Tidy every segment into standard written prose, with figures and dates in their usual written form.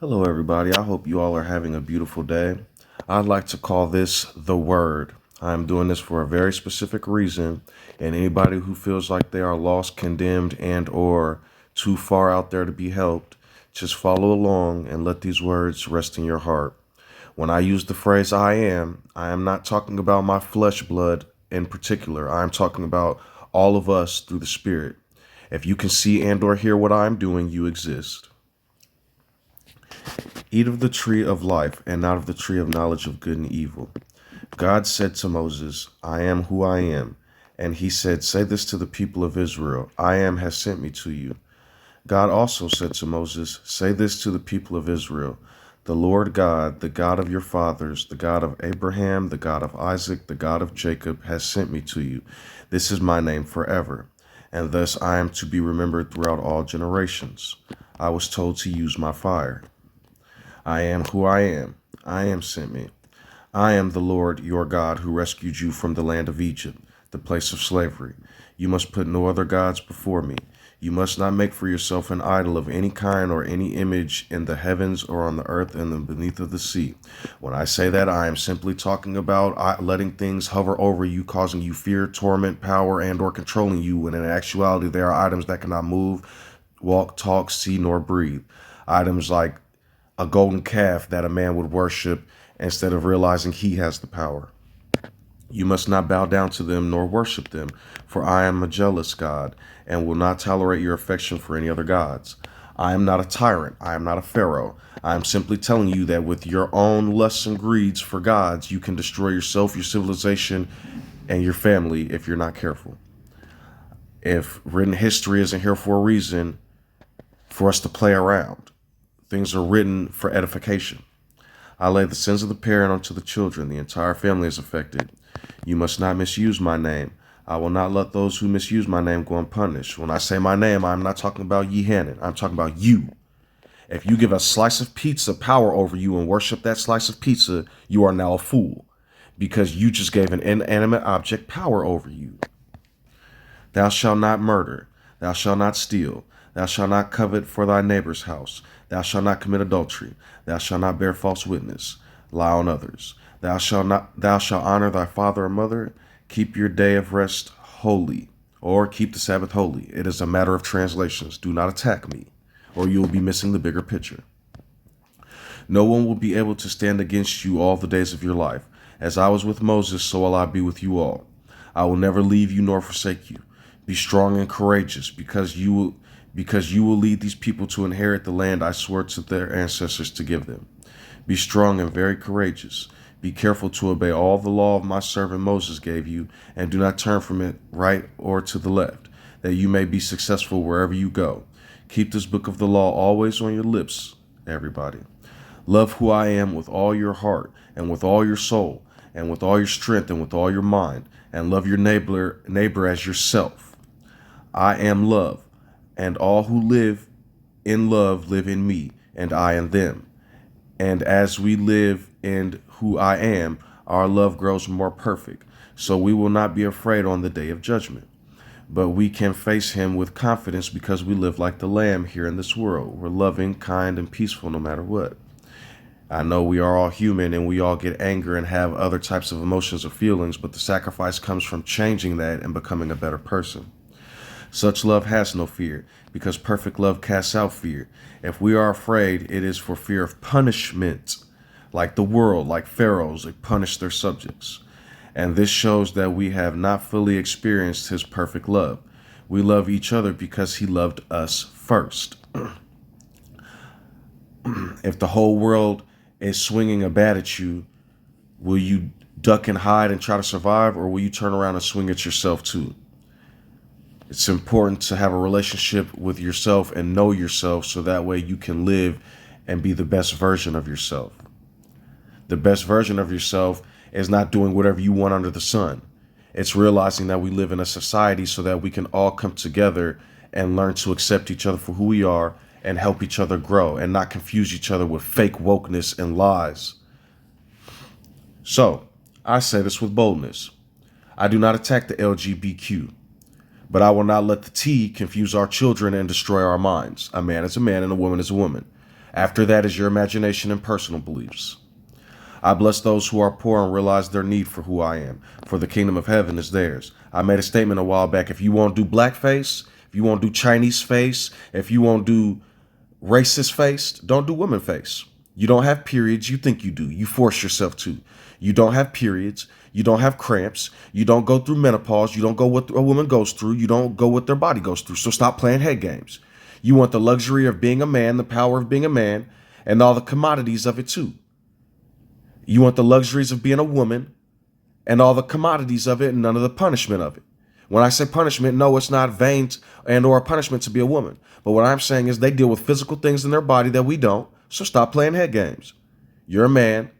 Hello, everybody. I hope you all are having a beautiful day. I'd like to call this the Word. I'm doing this for a very specific reason, and anybody who feels like they are lost, condemned, and or too far out there to be helped, just follow along and let these words rest in your heart. When I use the phrase I am not talking about my flesh blood in particular. I'm talking about all of us through the Spirit. If you can see and or hear what I'm doing, you exist. Eat of the tree of life and not of the tree of knowledge of good and evil. God said to Moses, I am who I am. And he said, say this to the people of Israel, I am has sent me to you. God also said to Moses, say this to the people of Israel, the Lord God, the God of your fathers, the God of Abraham, the God of Isaac, the God of Jacob, has sent me to you. This is my name forever, and thus I am to be remembered throughout all generations. I was told to use my fire. I am who I am. I am sent me. I am the Lord your God who rescued you from the land of Egypt, the place of slavery. You must put no other gods before me. You must not make for yourself an idol of any kind or any image in the heavens or on the earth and the beneath of the sea. When I say that, I am simply talking about letting things hover over you, causing you fear, torment, power, and or controlling you, when in actuality they are items that cannot move, walk, talk, see, nor breathe. Items like a golden calf that a man would worship instead of realizing he has the power. You must not bow down to them nor worship them, for I am a jealous God and will not tolerate your affection for any other gods. I am not a tyrant. I am not a pharaoh. I am simply telling you that with your own lusts and greeds for gods, you can destroy yourself, your civilization, and your family if you're not careful. If written history isn't here for a reason for us to play around, things are written for edification. I lay the sins of the parent onto the children. The entire family is affected. You must not misuse my name. I will not let those who misuse my name go unpunished. When I say my name, I'm not talking about Ye Hannon. I'm talking about you. If you give a slice of pizza power over you and worship that slice of pizza, you are now a fool because you just gave an inanimate object power over you. Thou shalt not murder. Thou shalt not steal. Thou shalt not covet for thy neighbor's house. Thou shalt not commit adultery. Thou shalt not bear false witness. Lie on others. Thou shalt honor thy father and mother. Keep your day of rest holy, or keep the Sabbath holy. It is a matter of translations. Do not attack me, or you will be missing the bigger picture. No one will be able to stand against you all the days of your life. As I was with Moses, so will I be with you all. I will never leave you nor forsake you. Be strong and courageous, because you will lead these people to inherit the land I swore to their ancestors to give them. Be strong and very courageous. Be careful to obey all the law of my servant Moses gave you, and do not turn from it right or to the left, that you may be successful wherever you go. Keep this book of the law always on your lips, everybody. Love who I am with all your heart and with all your soul and with all your strength and with all your mind, and love your neighbor as yourself. I am love, and all who live in love live in me, and I in them. And as we live in who I am, our love grows more perfect. So we will not be afraid on the day of judgment. But we can face him with confidence because we live like the Lamb here in this world. We're loving, kind, and peaceful no matter what. I know we are all human and we all get anger and have other types of emotions or feelings, but the sacrifice comes from changing that and becoming a better person. Such love has no fear, because perfect love casts out fear. If we are afraid, it is for fear of punishment, like the world, like pharaohs, they punish their subjects. And this shows that we have not fully experienced his perfect love. We love each other because he loved us first. If the whole world is swinging a bat at you, will you duck and hide and try to survive, or will you turn around and swing at yourself too? It's important to have a relationship with yourself and know yourself so that way you can live and be the best version of yourself. The best version of yourself is not doing whatever you want under the sun. It's realizing that we live in a society so that we can all come together and learn to accept each other for who we are and help each other grow and not confuse each other with fake wokeness and lies. So, I say this with boldness. I do not attack the LGBTQ, but I will not let the T confuse our children and destroy our minds. A man is a man and a woman is a woman. After that is your imagination and personal beliefs. I bless those who are poor and realize their need for who I am, for the kingdom of heaven is theirs. I made a statement a while back. If you won't do blackface, if you won't do Chinese face, if you won't do racist face, don't do woman face. You don't have periods, you think you do. You force yourself to. You don't have periods. You don't have cramps. You don't go through menopause. You don't go what a woman goes through. You don't go what their body goes through. So stop playing head games. You want the luxury of being a man, the power of being a man, and all the commodities of it too. You want the luxuries of being a woman and all the commodities of it and none of the punishment of it. When I say punishment, no, it's not vain and or a punishment to be a woman. But what I'm saying is they deal with physical things in their body that we don't. So stop playing head games. You're a man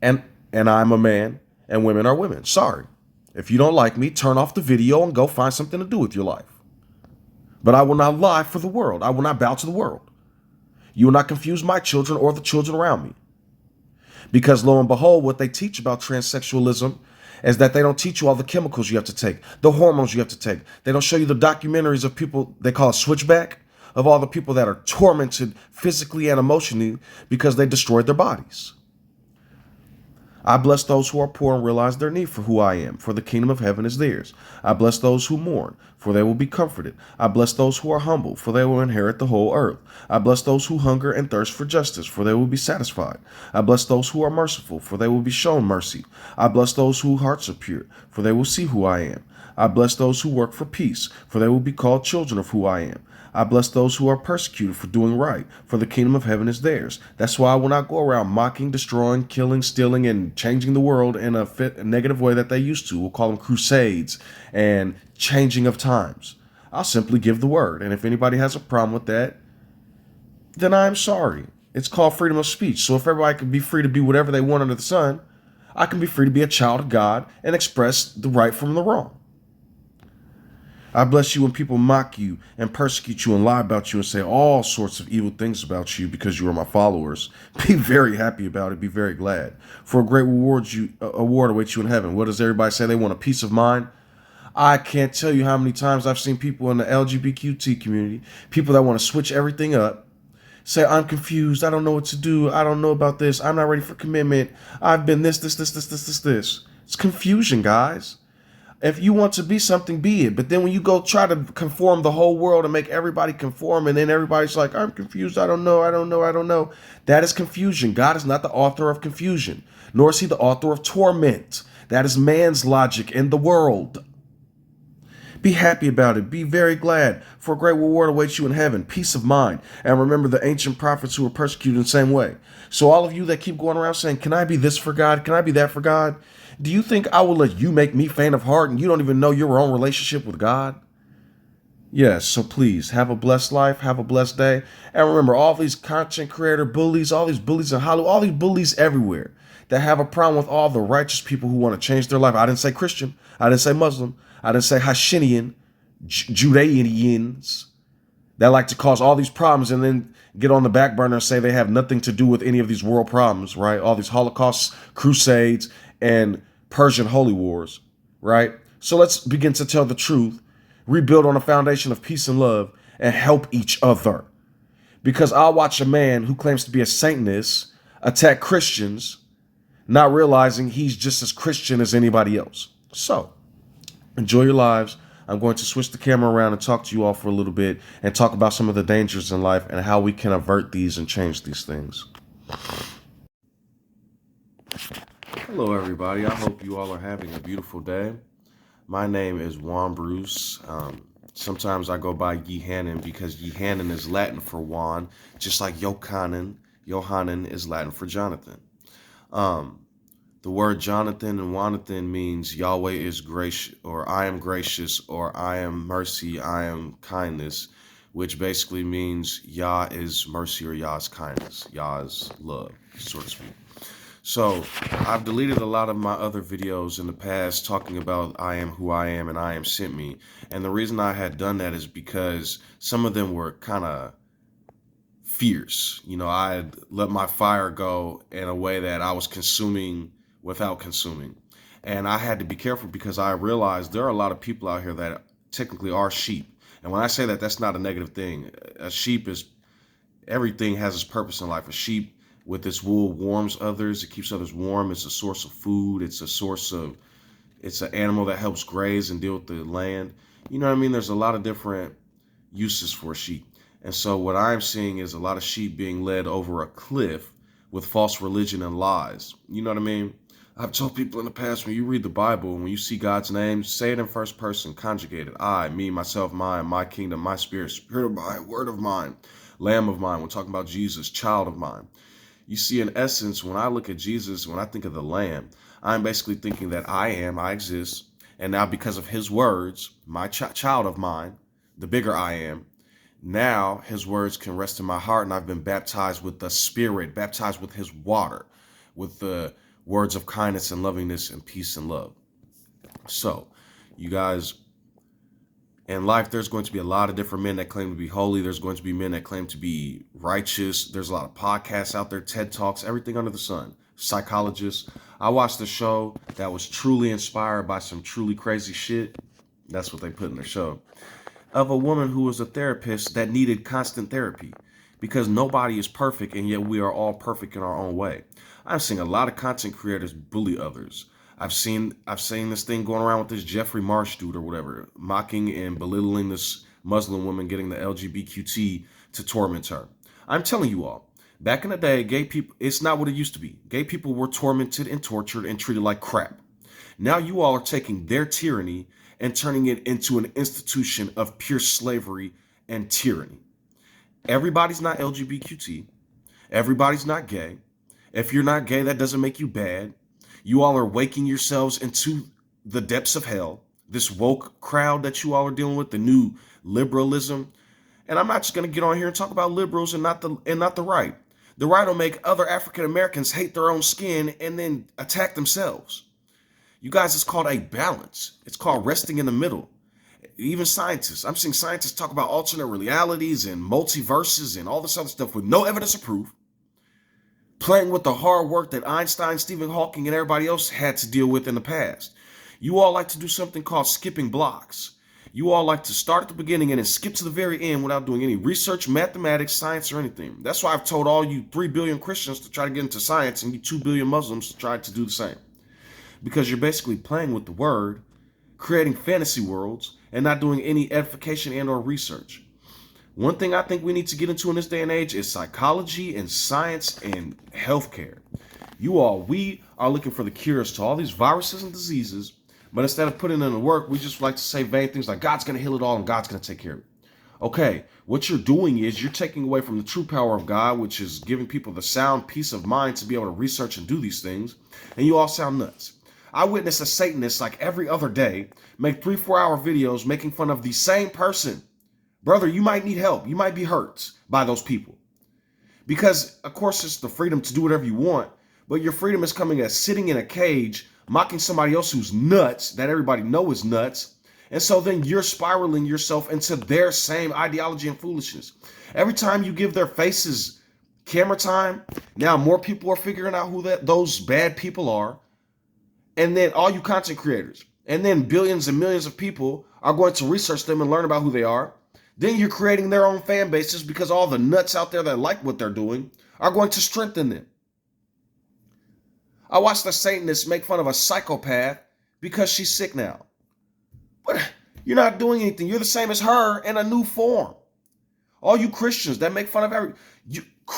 and I'm a man and women are women. Sorry. If you don't like me, turn off the video and go find something to do with your life. But I will not lie for the world. I will not bow to the world. You will not confuse my children or the children around me. Because lo and behold, what they teach about transsexualism is that they don't teach you all the chemicals you have to take, the hormones you have to take. They don't show you the documentaries of people, they call it Switchback, of all the people that are tormented physically and emotionally because they destroyed their bodies. I bless those who are poor and realize their need for who I am, for the kingdom of heaven is theirs. I bless those who mourn, for they will be comforted. I bless those who are humble, for they will inherit the whole earth. I bless those who hunger and thirst for justice, for they will be satisfied. I bless those who are merciful, for they will be shown mercy. I bless those whose hearts are pure, for they will see who I am. I bless those who work for peace, for they will be called children of who I am. I bless those who are persecuted for doing right, for the kingdom of heaven is theirs. That's why I will not go around mocking, destroying, killing, stealing, and changing the world in a negative way that they used to. We'll call them crusades and changing of times. I'll simply give the word. And if anybody has a problem with that, then I'm sorry. It's called freedom of speech. So if everybody can be free to be whatever they want under the sun, I can be free to be a child of God and express the right from the wrong. I bless you when people mock you and persecute you and lie about you and say all sorts of evil things about you because you are my followers. Be very happy about it. Be very glad. For a great award awaits you in heaven. What does everybody say? They want a peace of mind. I can't tell you how many times I've seen people in the LGBTQ community, people that want to switch everything up, say, I'm confused. I don't know what to do. I don't know about this. I'm not ready for commitment. I've been this. It's confusion, guys. If you want to be something, be it. But then when you go try to conform the whole world and make everybody conform, and then everybody's like, I'm confused. I don't know. That is confusion. God is not the author of confusion, nor is he the author of torment. That is man's logic in the world. Be happy about it. Be very glad, for a great reward awaits you in heaven. Peace of mind. And remember the ancient prophets who were persecuted in the same way. So all of you that keep going around saying, can I be this for God? Can I be that for God? Do you think I will let you make me faint of heart and you don't even know your own relationship with God? Yes, so please have a blessed life, have a blessed day. And remember, all these content creator bullies, all these bullies in Hollywood, all these bullies everywhere that have a problem with all the righteous people who want to change their life. I didn't say Christian. I didn't say Muslim. I didn't say Hashinian, Judeans that like to cause all these problems and then get on the back burner and say they have nothing to do with any of these world problems, right? All these Holocausts, crusades, and Persian holy wars, right? So let's begin to tell the truth, rebuild on a foundation of peace and love, and help each other. Because I'll watch a man who claims to be a Satanist attack Christians, not realizing he's just as Christian as anybody else. So enjoy your lives. I'm going to switch the camera around and talk to you all for a little bit and talk about some of the dangers in life and how we can avert these and change these things. Hello, everybody. I hope you all are having a beautiful day. My name is Juan Bruce. Sometimes I go by Yehanan because Yehanan is Latin for Juan, just like Yochanan. Yohanan is Latin for Jonathan. The word Jonathan and Jonathan means Yahweh is gracious, or I am gracious, or I am mercy, I am kindness, which basically means Yah is mercy or Yah is kindness, Yah is love, so to speak. So I've deleted a lot of my other videos in the past talking about I am who I am and I am sent me. And the reason I had done that is because some of them were kind of fierce. You know, I had let my fire go in a way that I was consuming without consuming. And I had to be careful because I realized there are a lot of people out here that technically are sheep. And when I say that, that's not a negative thing. A sheep Everything has its purpose in life. A sheep with its wool warms others. It keeps others warm. It's a source of food. It's an animal that helps graze and deal with the land. You know what I mean? There's a lot of different uses for a sheep. And so what I'm seeing is a lot of sheep being led over a cliff with false religion and lies. You know what I mean? I've told people in the past, when you read the Bible, when you see God's name, say it in first person, conjugated. I, me, myself, mine, my kingdom, my spirit of mine, word of mine, lamb of mine. We're talking about Jesus, child of mine. You see, in essence, when I look at Jesus, when I think of the lamb, I'm basically thinking that I exist. And now because of his words, my child of mine, the bigger I am, now his words can rest in my heart, and I've been baptized with the Spirit, baptized with his water, with the words of kindness and lovingness and peace and love. So, you guys, in life, there's going to be a lot of different men that claim to be holy. There's going to be men that claim to be righteous. There's a lot of podcasts out there, TED Talks, everything under the sun. Psychologists. I watched a show that was truly inspired by some truly crazy shit. That's what they put in their show. Of a woman who was a therapist that needed constant therapy, because nobody is perfect, and yet we are all perfect in our own way. I've seen a lot of content creators bully others. I've seen this thing going around with this Jeffrey Marsh dude or whatever, mocking and belittling this Muslim woman, getting the LGBTQT to torment her. I'm telling you all, back in the day, gay people, it's not what it used to be. Gay people were tormented and tortured and treated like crap. Now you all are taking their tyranny and turning it into an institution of pure slavery and tyranny. Everybody's not LGBTQT. Everybody's not gay. If you're not gay, that doesn't make you bad. You all are waking yourselves into the depths of hell. This woke crowd that you all are dealing with, the new liberalism. And I'm not just going to get on here and talk about liberals and not the right. The right will make other African Americans hate their own skin and then attack themselves. You guys, it's called a balance. It's called resting in the middle. Even scientists, I'm seeing scientists talk about alternate realities and multiverses and all this other stuff with no evidence of proof, playing with the hard work that Einstein, Stephen Hawking, and everybody else had to deal with in the past. You all like to do something called skipping blocks. You all like to start at the beginning and then skip to the very end without doing any research, mathematics, science, or anything. That's why I've told all you 3 billion Christians to try to get into science and you 2 billion Muslims to try to do the same. Because you're basically playing with the word, creating fantasy worlds, and not doing any edification and or research. One thing I think we need to get into in this day and age is psychology and science and healthcare. We are looking for the cures to all these viruses and diseases, but instead of putting in the work, we just like to say vain things like God's going to heal it all and God's going to take care of it. Okay, what you're doing is you're taking away from the true power of God, which is giving people the sound peace of mind to be able to research and do these things, and you all sound nuts. I witness a Satanist like every other day make 3-4 hour videos making fun of the same person. Brother, you might need help. You might be hurt by those people. Because, of course, it's the freedom to do whatever you want, but your freedom is coming as sitting in a cage, mocking somebody else who's nuts, that everybody knows is nuts. And so then you're spiraling yourself into their same ideology and foolishness. Every time you give their faces camera time, now more people are figuring out who those bad people are. And then all you content creators, and then billions and millions of people are going to research them and learn about who they are. Then you're creating their own fan bases because all the nuts out there that like what they're doing are going to strengthen them. I watched a Satanist make fun of a psychopath because she's sick now. But you're not doing anything. You're the same as her in a new form. All you Christians that make fun of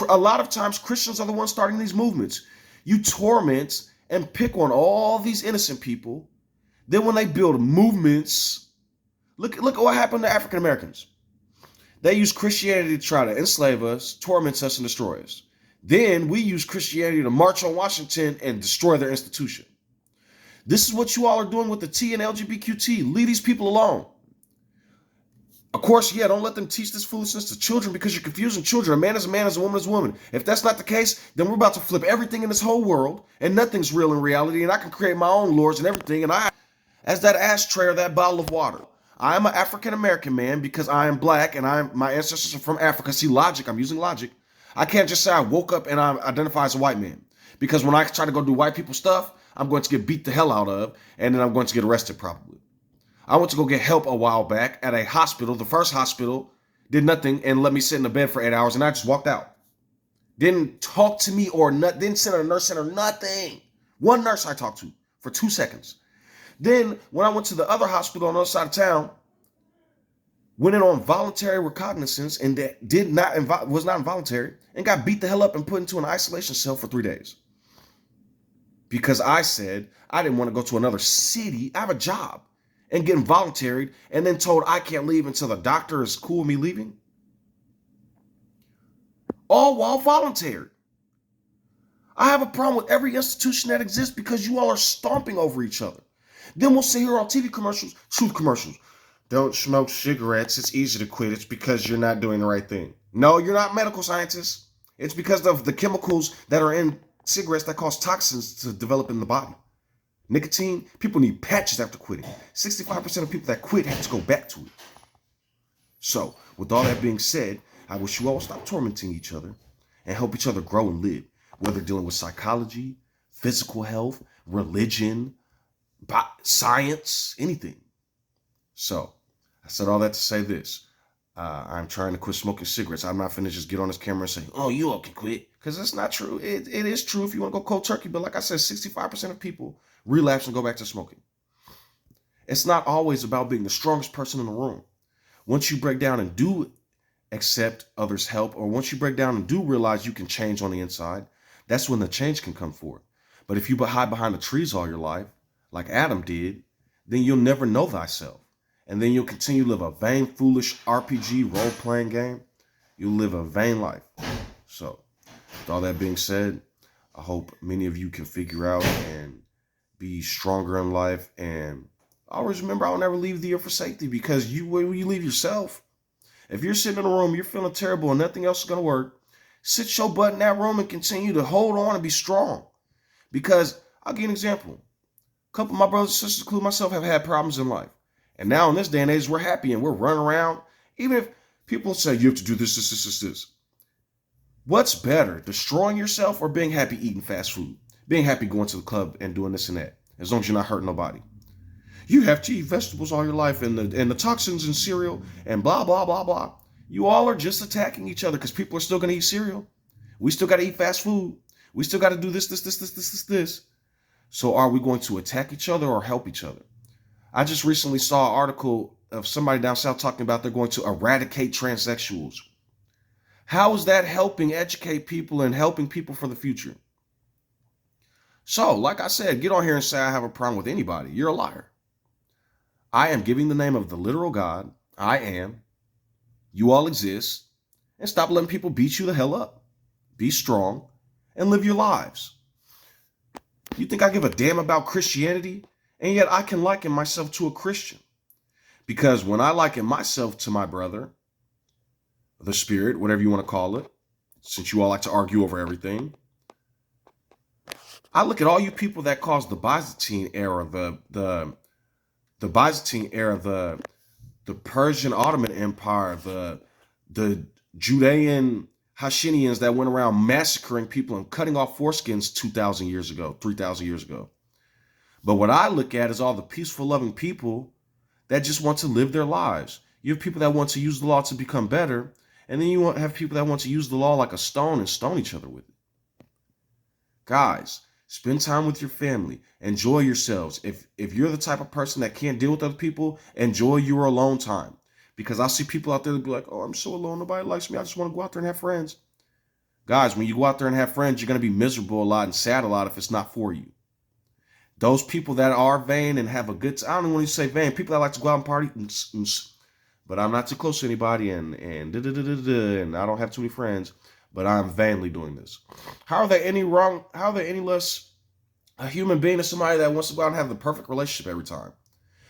a lot of times Christians are the ones starting these movements. You torment and pick on all these innocent people. Then when they build movements, look at what happened to African Americans. They use Christianity to try to enslave us, torment us, and destroy us. Then we use Christianity to march on Washington and destroy their institution. This is what you all are doing with the T and LGBTQT. Leave these people alone. Of course, don't let them teach this foolishness to children because you're confusing children. A man is a man, as a woman is a woman. If that's not the case, then we're about to flip everything in this whole world and nothing's real in reality, and I can create my own lords and everything, and I, as that ashtray or that bottle of water. I am an African-American man because I am black and my ancestors are from Africa. See, logic, I'm using logic. I can't just say I woke up and I identify as a white man, because when I try to go do white people stuff, I'm going to get beat the hell out of, and then I'm going to get arrested probably. I went to go get help a while back at a hospital, the first hospital did nothing, and let me sit in the bed for 8 hours, and I just walked out. Didn't talk to me or not, didn't send a nurse center, nothing. One nurse I talked to for 2 seconds. Then when I went to the other hospital on the other side of town, went in on voluntary recognizance and that was not involuntary, and got beat the hell up and put into an isolation cell for 3 days. Because I said I didn't want to go to another city. I have a job, and get involuntaried and then told I can't leave until the doctor is cool with me leaving. All while voluntary. I have a problem with every institution that exists because you all are stomping over each other. Then we'll sit here on TV commercials, truth commercials. Don't smoke cigarettes. It's easy to quit. It's because you're not doing the right thing. No, you're not medical scientists. It's because of the chemicals that are in cigarettes that cause toxins to develop in the body. Nicotine, people need patches after quitting. 65% of people that quit have to go back to it. So, with all that being said, I wish you all stop tormenting each other and help each other grow and live, whether dealing with psychology, physical health, religion, science, anything. So, I said all that to say this. I'm trying to quit smoking cigarettes. I'm not finna just get on this camera and say, oh, you all can quit. Because that's not true. It is true if you want to go cold turkey. But like I said, 65% of people relapse and go back to smoking. It's not always about being the strongest person in the room. Once you break down and do accept others' help, or once you break down and do realize you can change on the inside, that's when the change can come forth. But if you hide behind the trees all your life, like Adam did, then you'll never know thyself. And then you'll continue to live a vain, foolish RPG role-playing game. You'll live a vain life. So, with all that being said, I hope many of you can figure out and be stronger in life. And always remember, I'll never leave thee or forsake thee, because when you leave yourself, if you're sitting in a room, you're feeling terrible and nothing else is going to work, sit your butt in that room and continue to hold on and be strong. Because I'll give you an example. A couple of my brothers and sisters, including myself, have had problems in life. And now in this day and age, we're happy and we're running around. Even if people say you have to do this. What's better, destroying yourself or being happy eating fast food? Being happy going to the club and doing this and that, as long as you're not hurting nobody. You have to eat vegetables all your life and the toxins in cereal and blah, blah, blah, blah. You all are just attacking each other because people are still going to eat cereal. We still got to eat fast food. We still got to do this. So are we going to attack each other or help each other? I just recently saw an article of somebody down south talking about they're going to eradicate transsexuals. How is that helping educate people and helping people for the future? So, like I said, get on here and say I have a problem with anybody. You're a liar. I am giving the name of the literal God. I am. You all exist. And stop letting people beat you the hell up. Be strong and live your lives. You think I give a damn about Christianity? And yet I can liken myself to a Christian. Because when I liken myself to my brother, the spirit, whatever you want to call it, since you all like to argue over everything, I look at all you people that caused the Byzantine era, the Byzantine era, the Persian Ottoman Empire, the Judean Hashemians that went around massacring people and cutting off foreskins 2,000 years ago, 3,000 years ago. But what I look at is all the peaceful, loving people that just want to live their lives. You have people that want to use the law to become better, and then you have people that want to use the law like a stone and stone each other with it. Guys, spend time with your family. Enjoy yourselves. If you're the type of person that can't deal with other people, enjoy your alone time. Because I see people out there that be like, oh, I'm so alone. Nobody likes me. I just want to go out there and have friends. Guys, when you go out there and have friends, you're going to be miserable a lot and sad a lot if it's not for you. Those people that are vain and have a good time, I don't even want to say vain, people that like to go out and party, but I'm not too close to anybody and I don't have too many friends, but I'm vainly doing this. How are they any less a human being than somebody that wants to go out and have the perfect relationship every time?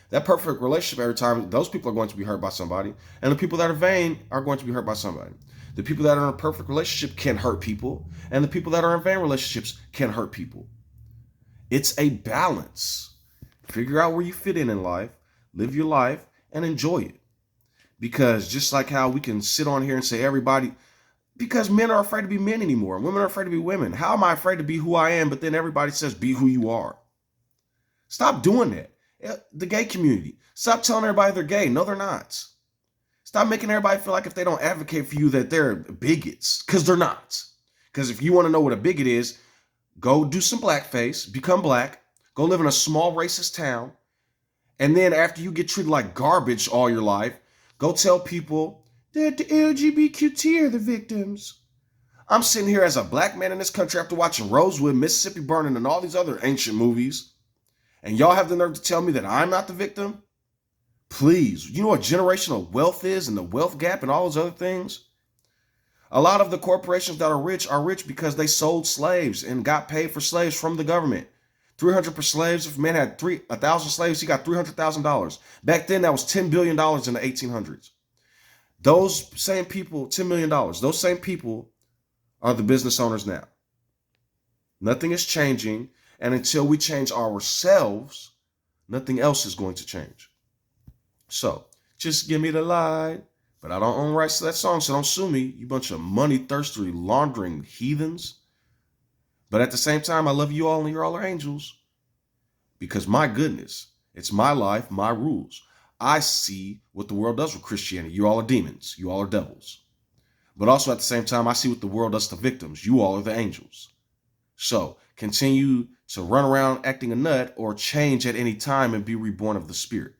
That perfect relationship every time, those people are going to be hurt by somebody, and the people that are vain are going to be hurt by somebody. The people that are in a perfect relationship can hurt people, and the people that are in vain relationships can hurt people. It's a balance. Figure out where you fit in life, live your life, and enjoy it. Because just like how we can sit on here and say everybody, because men are afraid to be men anymore. Women are afraid to be women. How am I afraid to be who I am, but then everybody says be who you are? Stop doing that. The gay community. Stop telling everybody they're gay. No, they're not. Stop making everybody feel like if they don't advocate for you that they're bigots, because they're not. Because if you want to know what a bigot is, go do some blackface, become black, go live in a small racist town, and then after you get treated like garbage all your life, go tell people that the LGBTQ are the victims. I'm sitting here as a black man in this country after watching Rosewood, Mississippi Burning, and all these other ancient movies, and y'all have the nerve to tell me that I'm not the victim? Please, you know what generational wealth is and the wealth gap and all those other things? A lot of the corporations that are rich because they sold slaves and got paid for slaves from the government. 300 per slaves. If a man had 1,000 slaves, he got $300,000. Back then, that was $10 billion in the 1800s. Those same people, $10 million, those same people are the business owners now. Nothing is changing. And until we change ourselves, nothing else is going to change. So just give me the light. But I don't own rights to that song, so don't sue me, you bunch of money-thirsty, laundering heathens. But at the same time, I love you all and you're all are angels. Because my goodness, it's my life, my rules. I see what the world does with Christianity. You all are demons. You all are devils. But also at the same time, I see what the world does to victims. You all are the angels. So continue to run around acting a nut or change at any time and be reborn of the Spirit.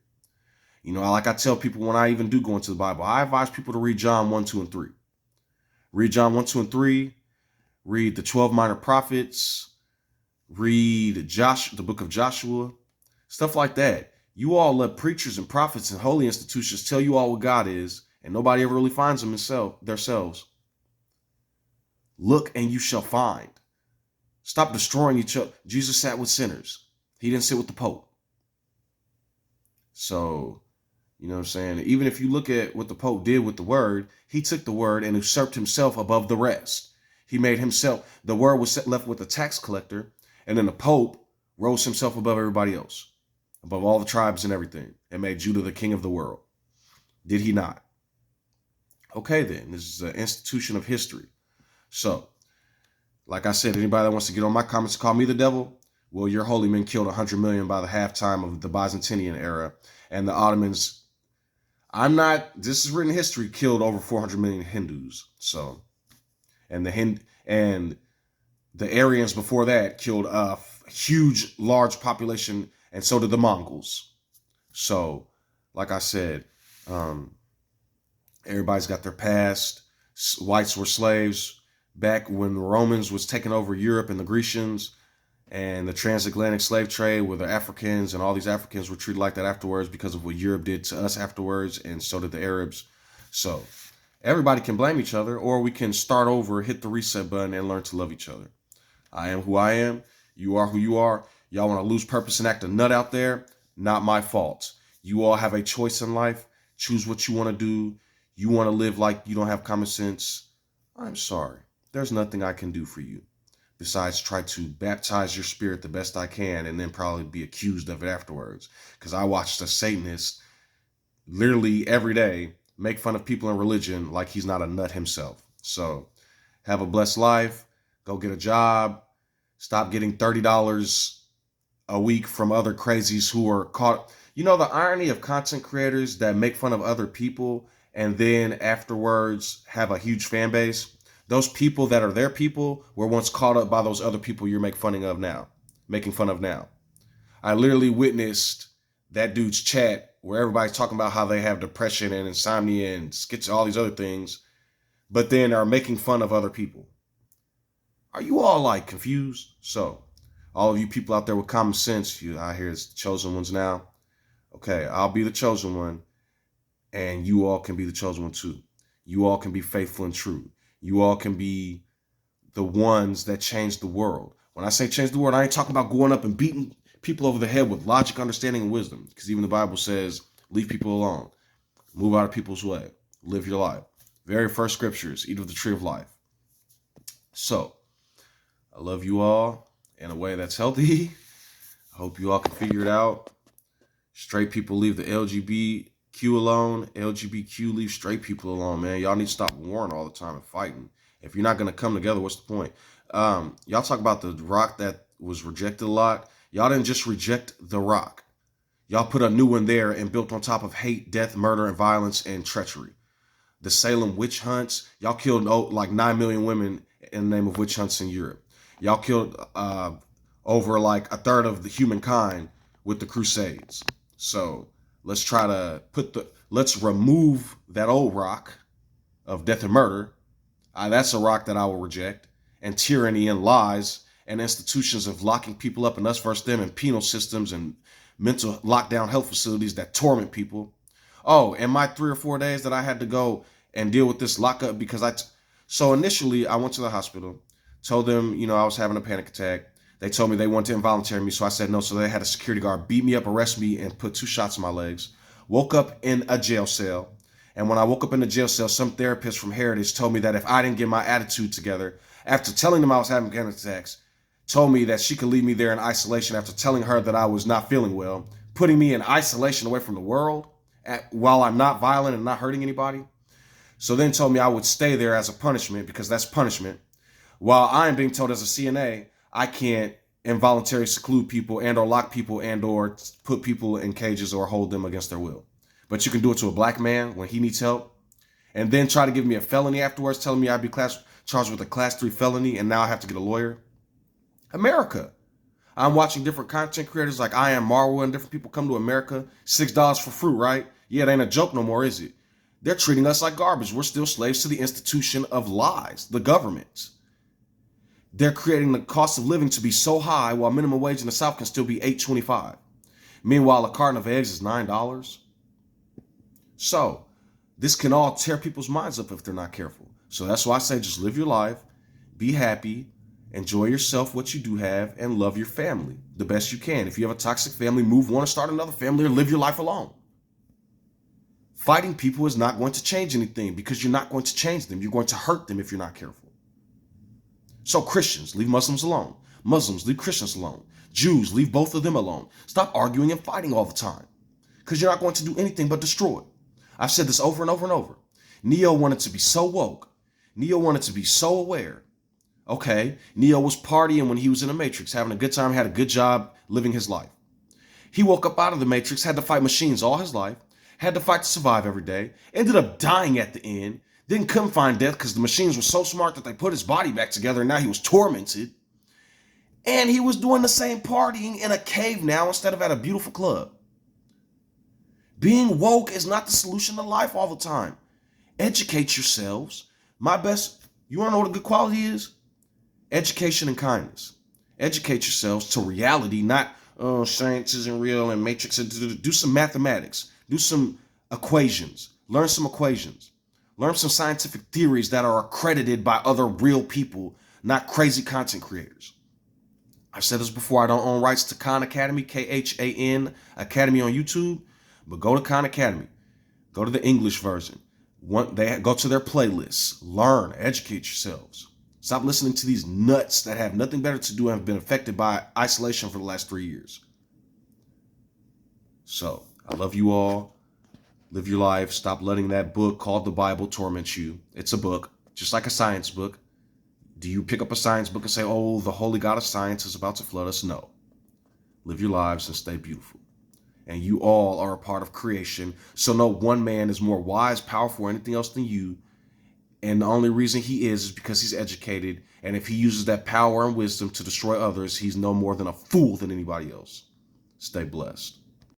You know, like I tell people when I even do go into the Bible, I advise people to read John 1, 2, and 3. Read John 1, 2, and 3. Read the 12 minor prophets. Read the book of Joshua. Stuff like that. You all let preachers and prophets and holy institutions tell you all what God is, and nobody ever really finds them themselves. Look and you shall find. Stop destroying each other. Jesus sat with sinners. He didn't sit with the Pope. So, you know what I'm saying? Even if you look at what the Pope did with the word, he took the word and usurped himself above the rest. He made himself, the word was left with a tax collector, and then the Pope rose himself above everybody else, above all the tribes and everything, and made Judah the king of the world. Did he not? Okay, then, this is an institution of history. So, like I said, anybody that wants to get on my comments and call me the devil, well, your holy men killed 100 million by the halftime of the Byzantine era, and the Ottomans, this is written history, killed over 400 million Hindus. So, and the Aryans before that killed a huge, large population, and so did the Mongols. So, like I said, everybody's got their past. Whites were slaves back when the Romans was taking over Europe and the Grecians, and the transatlantic slave trade where the Africans and all these Africans were treated like that afterwards because of what Europe did to us afterwards, and so did the Arabs. So everybody can blame each other, or we can start over, hit the reset button, and learn to love each other. I am who I am. You are who you are. Y'all want to lose purpose and act a nut out there? Not my fault. You all have a choice in life. Choose what you want to do. You want to live like you don't have common sense? I'm sorry. There's nothing I can do for you besides try to baptize your spirit the best I can and then probably be accused of it afterwards. Because I watched a Satanist literally every day make fun of people in religion like he's not a nut himself. So have a blessed life. Go get a job. Stop getting $30 a week from other crazies who are caught. You know, the irony of content creators that make fun of other people and then afterwards have a huge fan base. Those people that are their people were once caught up by those other people you're making fun of now. I literally witnessed that dude's chat where everybody's talking about how they have depression and insomnia and schizophrenia, all these other things, but then are making fun of other people. Are you all like confused? So, all of you people out there with common sense, you out here as the chosen ones now. Okay, I'll be the chosen one, and you all can be the chosen one too. You all can be faithful and true. You all can be the ones that change the world. When I say change the world, I ain't talking about going up and beating people over the head with logic, understanding, and wisdom. Because even the Bible says, leave people alone. Move out of people's way. Live your life. Very first scriptures, eat of the tree of life. So, I love you all in a way that's healthy. I hope you all can figure it out. Straight people leave the LGBTQ alone. LGBTQ leave straight people alone, man. Y'all need to stop warring all the time and fighting. If you're not going to come together, what's the point? Y'all talk about the rock that was rejected a lot. Y'all didn't just reject the rock. Y'all put a new one there and built on top of hate, death, murder, and violence and treachery. The Salem witch hunts. Y'all killed like 9 million women in the name of witch hunts in Europe. Y'all killed over like a third of the humankind with the Crusades. So let's try to let's remove that old rock of death and murder. That's a rock that I will reject. And tyranny and lies and institutions of locking people up and us versus them and penal systems and mental lockdown health facilities that torment people. Oh, and my 3 or 4 days that I had to go and deal with this lockup because so initially I went to the hospital, told them, I was having a panic attack. They told me they wanted to involuntary me, so I said no. So they had a security guard beat me up, arrest me, and put 2 shots in my legs. Woke up in a jail cell. And when I woke up in the jail cell, some therapist from Heritage told me that if I didn't get my attitude together, after telling them I was having panic attacks, told me that she could leave me there in isolation after telling her that I was not feeling well, putting me in isolation away from the world while I'm not violent and not hurting anybody. So then told me I would stay there as a punishment because that's punishment. While I'm being told as a CNA, I can't involuntarily seclude people and or lock people and or put people in cages or hold them against their will. But you can do it to a black man when he needs help. And then try to give me a felony afterwards, telling me I'd be charged with a class 3 felony and now I have to get a lawyer. America. I'm watching different content creators like I Am Marvel and different people come to America. $6 for fruit, right? Yeah, it ain't a joke no more, is it? They're treating us like garbage. We're still slaves to the institution of lies, the government. They're creating the cost of living to be so high while minimum wage in the South can still be $8.25. Meanwhile, a carton of eggs is $9. So this can all tear people's minds up if they're not careful. So that's why I say just live your life, be happy, enjoy yourself, what you do have, and love your family the best you can. If you have a toxic family, move on and start another family or live your life alone. Fighting people is not going to change anything because you're not going to change them. You're going to hurt them if you're not careful. So Christians, leave Muslims alone. Muslims, leave Christians alone. Jews, leave both of them alone. Stop arguing and fighting all the time because you're not going to do anything but destroy. I've said this over and over and over. Neo wanted to be so woke. Neo wanted to be so aware. Okay, Neo was partying when he was in the Matrix, having a good time, had a good job, living his life. He woke up out of the Matrix, had to fight machines all his life, had to fight to survive every day, ended up dying at the end, then couldn't find death because the machines were so smart that they put his body back together and now he was tormented. And he was doing the same partying in a cave now instead of at a beautiful club. Being woke is not the solution to life all the time. Educate yourselves. You want to know what a good quality is? Education and kindness. Educate yourselves to reality, not science isn't real and matrix. Do some mathematics. Do some equations. Learn some equations. Learn some scientific theories that are accredited by other real people, not crazy content creators. I've said this before. I don't own rights to Khan Academy, Khan Academy on YouTube, but go to Khan Academy. Go to the English version. Go to their playlists. Learn. Educate yourselves. Stop listening to these nuts that have nothing better to do and have been affected by isolation for the last 3 years. So, I love you all. Live your life. Stop letting that book called the Bible torment you. It's a book, just like a science book. Do you pick up a science book and say, oh, the holy God of science is about to flood us? No. Live your lives and stay beautiful. And you all are a part of creation. So no one man is more wise, powerful, or anything else than you. And the only reason he is because he's educated. And if he uses that power and wisdom to destroy others, he's no more than a fool than anybody else. Stay blessed.